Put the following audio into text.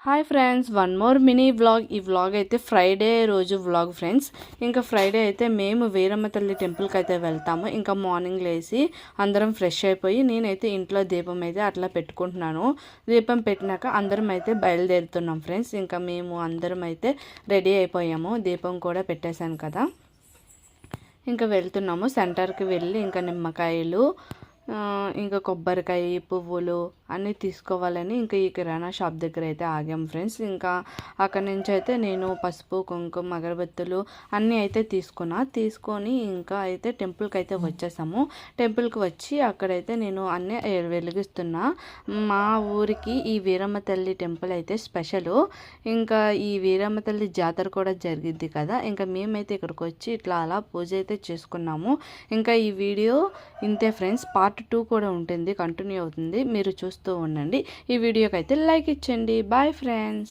Hi friends, one more mini vlog. ఈ vlog అయితే Friday రోజు వ్లాగ్ ఫ్రెండ్స్. ఇంకా ఫ్రైడే అయితే మేము వీరమ్మ తల్లి టెంపుల్కి అయితే వెళ్తాము. ఇంకా మార్నింగ్ లేచి అందరం ఫ్రెష్ అయిపోయి నేనైతే ఇంట్లో దీపం అయితే అట్లా పెట్టుకుంటున్నాను. దీపం పెట్టినాక అందరం అయితే బయలుదేరుతున్నాం ఫ్రెండ్స్. ఇంకా మేము అందరం అయితే రెడీ అయిపోయాము. దీపం కూడా పెట్టేశాను కదా. ఇంకా వెళ్తున్నాము. సెంటర్కి వెళ్ళి ఇంకా నిమ్మకాయలు, ఇంకా కొబ్బరికాయ, పువ్వులు అన్నీ తీసుకోవాలని ఇంకా ఈ కిరాణా షాప్ దగ్గర అయితే ఆగాం ఫ్రెండ్స్. ఇంకా అక్కడి నుంచి అయితే నేను పసుపు, కుంకుమ, అగరబత్తులు అన్నీ అయితే తీసుకొని ఇంకా అయితే టెంపుల్కి అయితే వచ్చేసాము. టెంపుల్కి వచ్చి అక్కడైతే నేను అన్నీ వెలిగిస్తున్నా. మా ఊరికి ఈ వీరమ్మ తల్లి టెంపుల్ అయితే స్పెషల్. ఇంకా ఈ వీరమ్మ తల్లి జాతర కూడా జరిగిద్ది కదా. ఇంకా మేమైతే ఇక్కడికి వచ్చి ఇట్లా అలా పూజ అయితే చేసుకున్నాము. ఇంకా ఈ వీడియో ఇంతే ఫ్రెండ్స్. పార్ట్ 2 కూడా ఉంటుంది, కంటిన్యూ అవుతుంది, మీరు చూస్తూ ఉండండి. ఈ వీడియోకి అయితే లైక్ ఇచ్చండి. Bye friends.